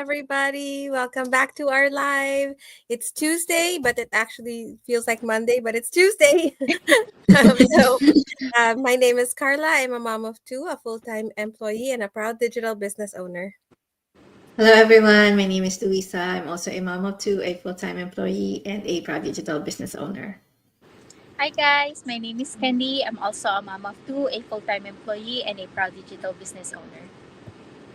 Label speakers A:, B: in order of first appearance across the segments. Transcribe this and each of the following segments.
A: everybody. Welcome back to our live. It's Tuesday, but it actually feels like Monday, but it's Tuesday. My name is Carla. I'm a mom of two, a full time employee, and a proud digital business owner.
B: Hello, everyone. My name is Luisa. I'm also a mom of two, a full time employee, and a proud digital business owner.
C: Hi guys, my name is Candy. I'm also a mom of two, a full-time employee, and a proud digital business owner.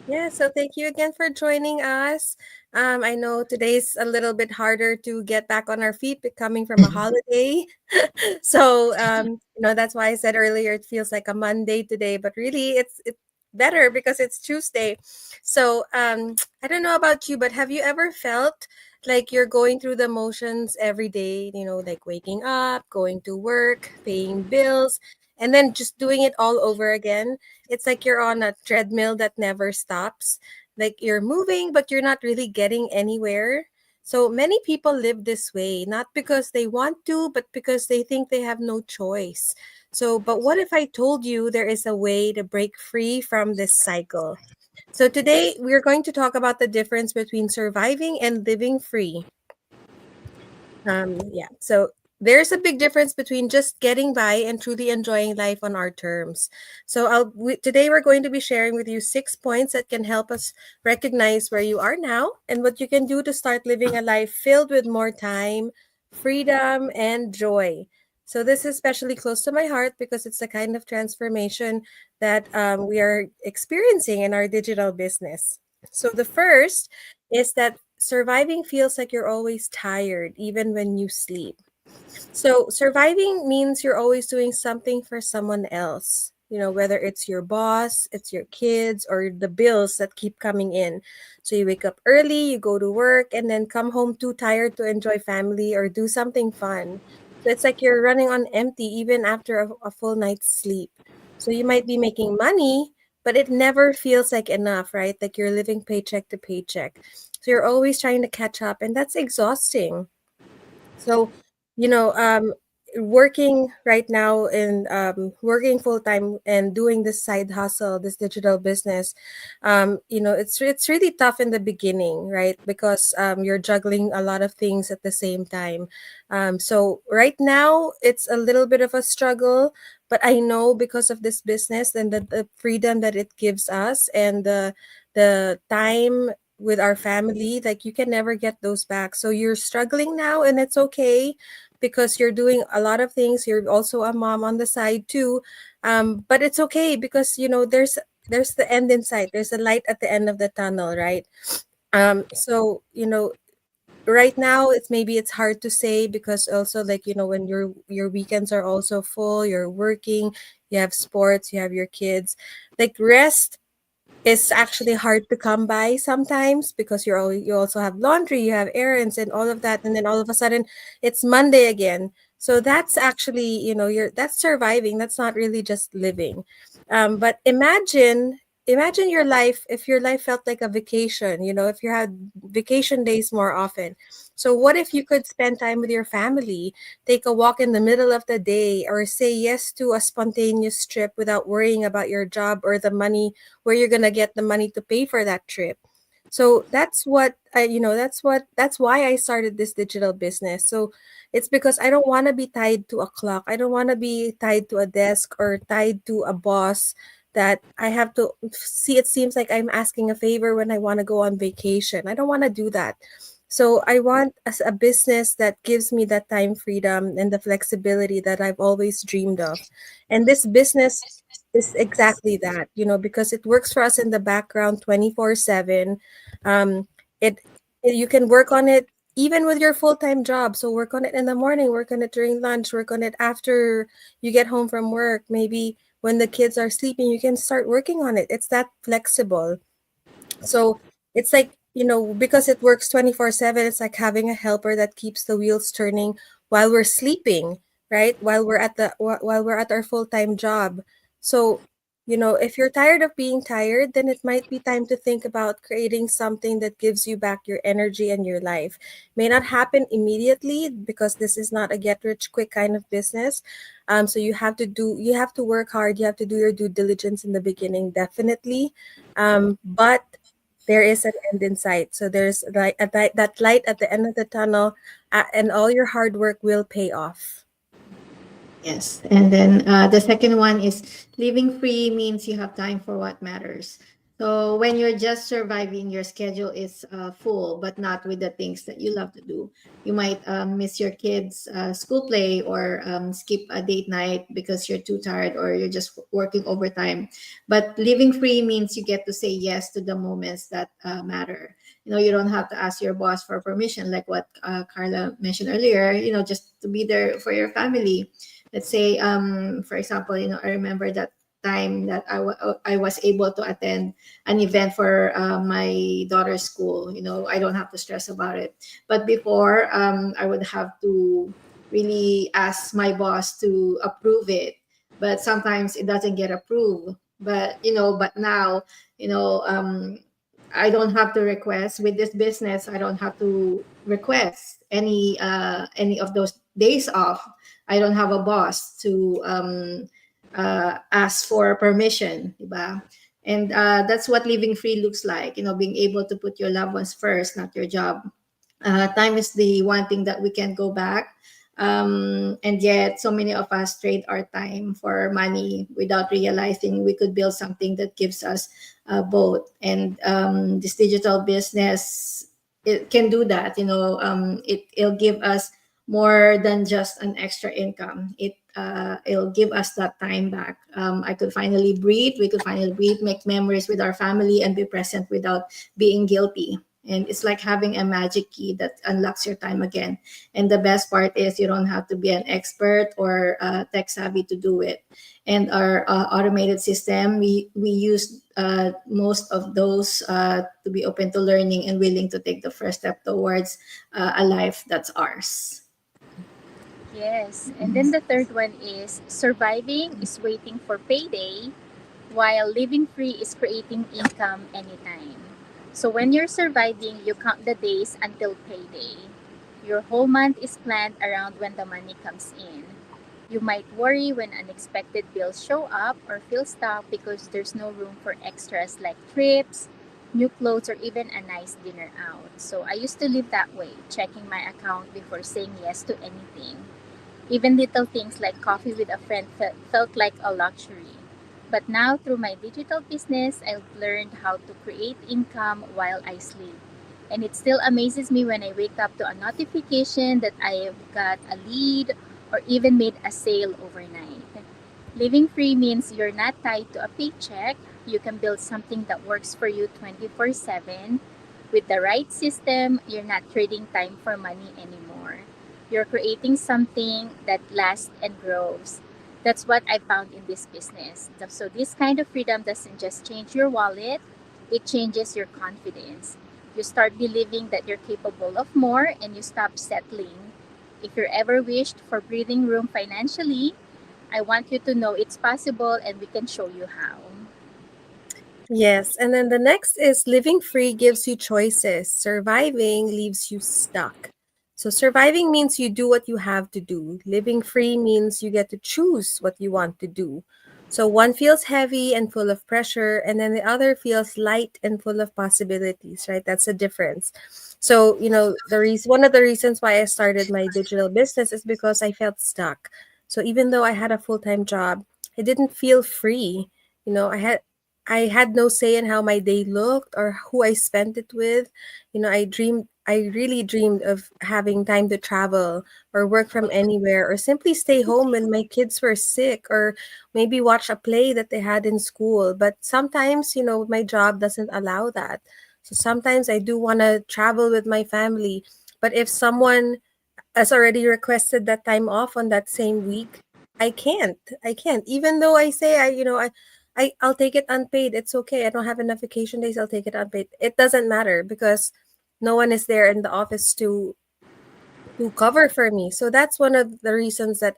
A: Yeah, so thank you again for joining us. I know today's a little bit harder to get back on our feet, coming from a holiday. That's why I said earlier it feels like a Monday today, but really it's better because it's Tuesday. I don't know about you, but have you ever felt like you're going through the motions every day, like waking up, going to work, paying bills, and then just doing it all over again? It's like you're on a treadmill that never stops. Like you're moving, but you're not really getting anywhere. So many people live this way, not because they want to, but because they think they have no choice. But what if I told you there is a way to break free from this cycle? So, today we're going to talk about the difference between surviving and living free. So there's a big difference between just getting by and truly enjoying life on our terms. Today we're going to be sharing with you 6 points that can help us recognize where you are now and what you can do to start living a life filled with more time, freedom, and joy. So this is especially close to my heart because it's the kind of transformation that we are experiencing in our digital business. So the first is that surviving feels like you're always tired, even when you sleep. So, surviving means you're always doing something for someone else, whether it's your boss, it's your kids, or the bills that keep coming in. So, you wake up early, you go to work, and then come home too tired to enjoy family or do something fun. So, it's like you're running on empty even after a full night's sleep. So, you might be making money, but it never feels like enough, right? Like you're living paycheck to paycheck. So, you're always trying to catch up, and that's exhausting. So, you know, um, working right now and working full time and doing this side hustle, this digital business, it's really tough in the beginning, right? Because you're juggling a lot of things at the same time. So right now, it's a little bit of a struggle, but I know because of this business and the freedom that it gives us and the time with our family, like you can never get those back. So you're struggling now, and it's okay because you're doing a lot of things. You're also a mom on the side too. But it's okay because there's the end in sight. There's a light at the end of the tunnel, right? Right now it's hard to say because also, like, when your weekends are also full, you're working, you have sports, you have your kids, like rest is actually hard to come by sometimes because you also have laundry, you have errands and all of that, and then all of a sudden it's Monday again. So that's actually, that's surviving. That's not really just living. But imagine your life if your life felt like a vacation, if you had vacation days more often. So what if you could spend time with your family, take a walk in the middle of the day, or say yes to a spontaneous trip without worrying about your job or the money, where you're gonna get the money to pay for that trip. So that's why I started this digital business. So it's because I don't want to be tied to a clock. I don't want to be tied to a desk or tied to a boss that I have to see. It seems like I'm asking a favor when I want to go on vacation. I don't want to do that. So I want a business that gives me that time freedom and the flexibility that I've always dreamed of. And this business is exactly that, because it works for us in the background 24/7. Um, it, you can work on it even with your full-time job. So work on it in the morning, work on it during lunch, work on it after you get home from work. Maybe when the kids are sleeping, you can start working on it. It's that flexible. So it's like, because it works 24/7, it's like having a helper that keeps the wheels turning while we're sleeping, right? While we're at our full-time job. So, if you're tired of being tired, then it might be time to think about creating something that gives you back your energy and your life. May not happen immediately because this is not a get rich quick kind of business. So you have to work hard, you have to do your due diligence in the beginning, definitely. But there is an end in sight. So there's like that light at the end of the tunnel, and all your hard work will pay off.
B: Yes. And then the second one is living free means you have time for what matters. So when you're just surviving, your schedule is full, but not with the things that you love to do. You might miss your kids' school play or skip a date night because you're too tired or you're just working overtime. But living free means you get to say yes to the moments that matter. You don't have to ask your boss for permission, like what Carla mentioned earlier, just to be there for your family. Let's say for example, I remember that time that I was able to attend an event for my daughter's school. I don't have to stress about it, but before I would have to really ask my boss to approve it, but sometimes it doesn't get approved. But now, you know I don't have to request with this business. I don't have to request any of those days off. I don't have a boss to ask for permission, diba? And that's what living free looks like. Being able to put your loved ones first, not your job. Time is the one thing that we can go back. And yet, so many of us trade our time for money without realizing we could build something that gives us both. And this digital business, it can do that. It'll give us more than just an extra income. It'll give us that time back. I could finally breathe. We could finally breathe, make memories with our family, and be present without being guilty. And it's like having a magic key that unlocks your time again. And the best part is you don't have to be an expert or tech savvy to do it. And our automated system, we use most of those to be open to learning and willing to take the first step towards a life that's ours.
C: Yes. And then the third one is surviving is waiting for payday, while living free is creating income anytime. So when you're surviving, you count the days until payday. Your whole month is planned around when the money comes in. You might worry when unexpected bills show up or feel stuck because there's no room for extras like trips, new clothes, or even a nice dinner out. So I used to live that way, checking my account before saying yes to anything. Even little things like coffee with a friend felt like a luxury. But now, through my digital business, I've learned how to create income while I sleep. And it still amazes me when I wake up to a notification that I have got a lead or even made a sale overnight. Living free means you're not tied to a paycheck. You can build something that works for you 24/7. With the right system, you're not trading time for money anymore. You're creating something that lasts and grows. That's what I found in this business. So, this kind of freedom doesn't just change your wallet, it changes your confidence. You start believing that you're capable of more and you stop settling. If you're ever wished for breathing room financially, I want you to know it's possible and we can show you how.
A: Yes, and then the next is living free gives you choices. Surviving leaves you stuck. So surviving means you do what you have to do. Living free means you get to choose what you want to do. So one feels heavy and full of pressure, and then the other feels light and full of possibilities, right? That's a difference. So, the reason one of the reasons why I started my digital business is because I felt stuck. So even though I had a full-time job, I didn't feel free. I had no say in how my day looked or who I spent it with. I really dreamed of having time to travel or work from anywhere or simply stay home when my kids were sick or maybe watch a play that they had in school. But sometimes, my job doesn't allow that. So sometimes I do want to travel with my family. But if someone has already requested that time off on that same week, I can't. I can't. Even though I say I'll take it unpaid. It's okay. I don't have enough vacation days. I'll take it unpaid. It doesn't matter because no one is there in the office to cover for me. So that's one of the reasons that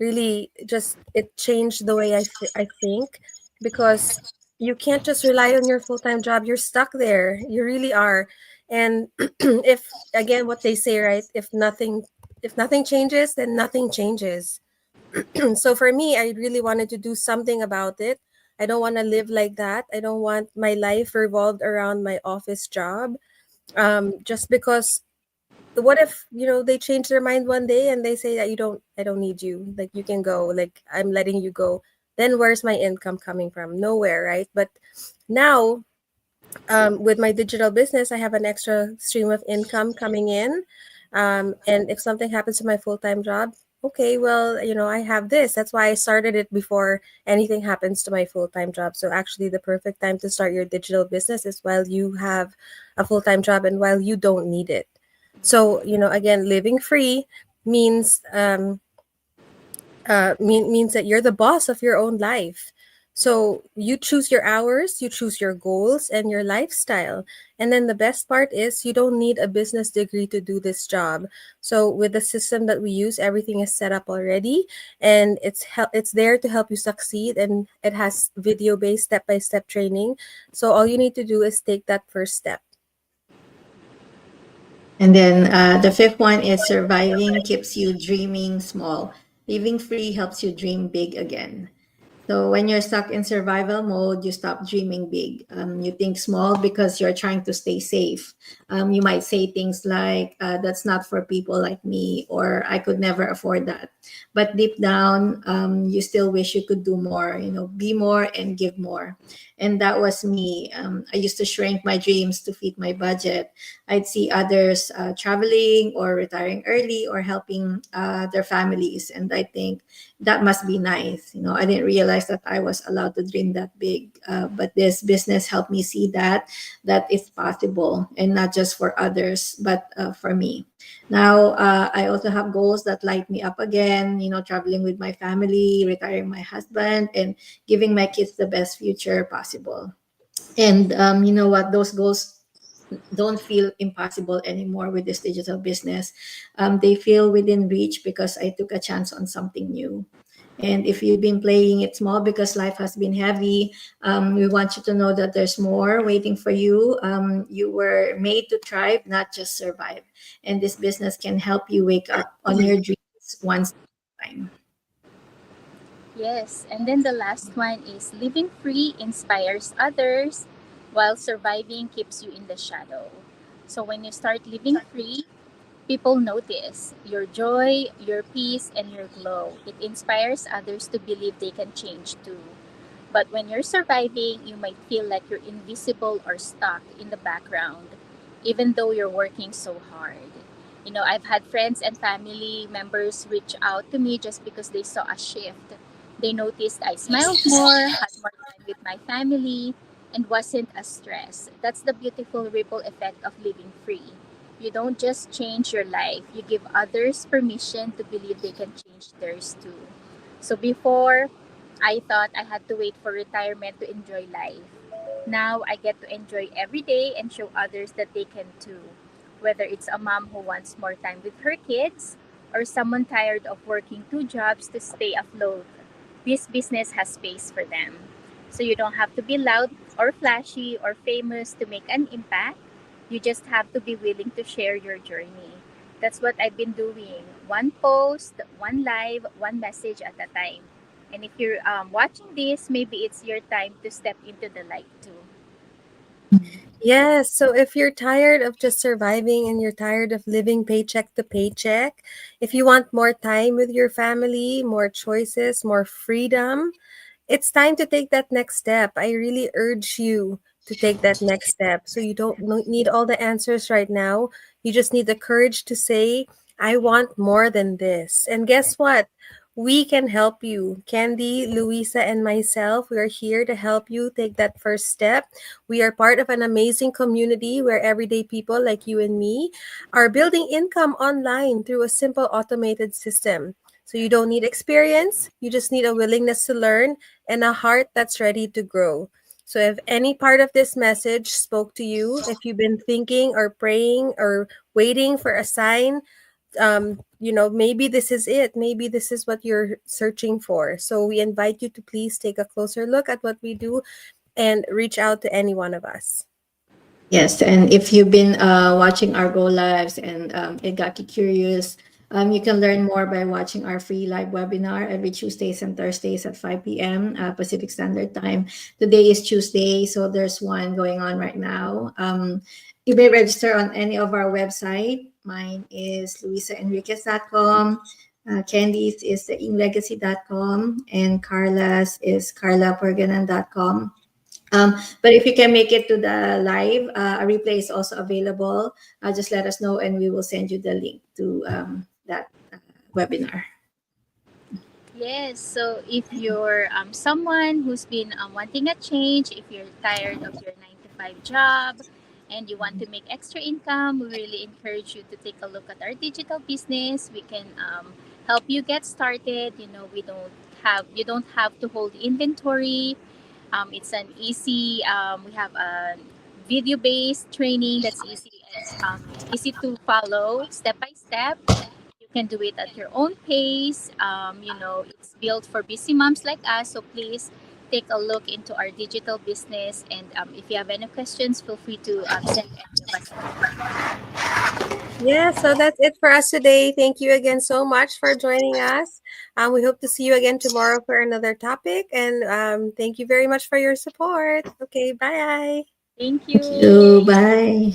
A: really just it changed the way I think, because you can't just rely on your full-time job. You're stuck there. You really are. And if again what they say, right? If nothing changes, then nothing changes. So for me, I really wanted to do something about it. I don't want to live like that. I don't want my life revolved around my office job. Just because, what if, they change their mind one day and they say that I don't need you. Like, you can go. Like, I'm letting you go. Then where's my income coming from? Nowhere, right? But now, with my digital business, I have an extra stream of income coming in. And if something happens to my full time job, okay, well, I have this. That's why I started it before anything happens to my full time job. So actually, the perfect time to start your digital business is while you have a full time job and while you don't need it. So, again, living free means means that you're the boss of your own life. So you choose your hours, you choose your goals and your lifestyle. And then the best part is you don't need a business degree to do this job. So with the system that we use, everything is set up already, and it's there to help you succeed, and it has video-based step-by-step training. So all you need to do is take that first step.
B: And then the fifth one is surviving keeps you dreaming small. Living free helps you dream big again. So when you're stuck in survival mode, you stop dreaming big. You think small because you're trying to stay safe. You might say things like, that's not for people like me, or I could never afford that. But deep down, you still wish you could do more, be more and give more. And that was me. I used to shrink my dreams to fit my budget. I'd see others traveling or retiring early or helping their families. And I think that must be nice. I didn't realize that I was allowed to dream that big. But this business helped me see that it's possible, and not just for others, but for me. Now, I also have goals that light me up again, traveling with my family, retiring my husband, and giving my kids the best future possible. And you know what? Those goals don't feel impossible anymore with this digital business. They feel within reach because I took a chance on something new. And if you've been playing it small because life has been heavy, we want you to know that there's more waiting for you. You were made to thrive, not just survive. And this business can help you wake up on your dreams one step at a time.
C: Yes, and then the last one is living free inspires others while surviving keeps you in the shadow. So when you start living free, people notice your joy, your peace, and your glow. It inspires others to believe they can change too. But when you're surviving, you might feel like you're invisible or stuck in the background, even though you're working so hard. I've had friends and family members reach out to me just because they saw a shift. They noticed I smiled more, had more time with my family, and wasn't as stressed. That's the beautiful ripple effect of living free. You don't just change your life, you give others permission to believe they can change theirs too. So before, I thought I had to wait for retirement to enjoy life. Now I get to enjoy every day and show others that they can too. Whether it's a mom who wants more time with her kids or someone tired of working two jobs to stay afloat, this business has space for them. So you don't have to be loud or flashy or famous to make an impact. You just have to be willing to share your journey. That's what I've been doing. One post, one live, one message at a time. And if you're watching this, maybe it's your time to step into the light too.
A: Yes. So if you're tired of just surviving and you're tired of living paycheck to paycheck, if you want more time with your family, more choices, more freedom, it's time to take that next step. I really urge you to take that next step. So you don't need all the answers right now. You just need the courage to say, I want more than this. And guess what? We can help you. Candy, Louisa, and myself, we are here to help you take that first step. We are part of an amazing community where everyday people like you and me are building income online through a simple automated system. So you don't need experience, you just need a willingness to learn and a heart that's ready to grow. So if any part of this message spoke to you, if you've been thinking or praying or waiting for a sign, maybe this is it. Maybe this is what you're searching for. So we invite you to please take a closer look at what we do and reach out to any one of us.
B: Yes, and if you've been watching our Go Lives and it got you curious, You can learn more by watching our free live webinar every Tuesdays and Thursdays at 5 p.m. Pacific Standard Time. Today is Tuesday, so there's one going on right now. You may register on any of our website. Mine is luisaenriquez.com. Candy's is theinglegacy.com, and Carla's is carlaporganan.com. But if you can make it to the live, a replay is also available. Just let us know and we will send you the link to that webinar.
C: Yes, so if you're someone who's been wanting a change, if you're tired of your 9 to 5 job and you want to make extra income, we really encourage you to take a look at our digital business. We can help you get started. You don't have to hold inventory. It's an easy. We have a video-based training that's easy to follow, step by step. You can do it at your own pace. It's built for busy moms like us. So please take a look into our digital business. And if you have any questions, feel free to send any of us.
A: Yeah, so that's it for us today. Thank you again so much for joining us. We hope to see you again tomorrow for another topic. And thank you very much for your support. Okay, bye.
C: Thank
B: Thank
C: you.
B: you. Bye.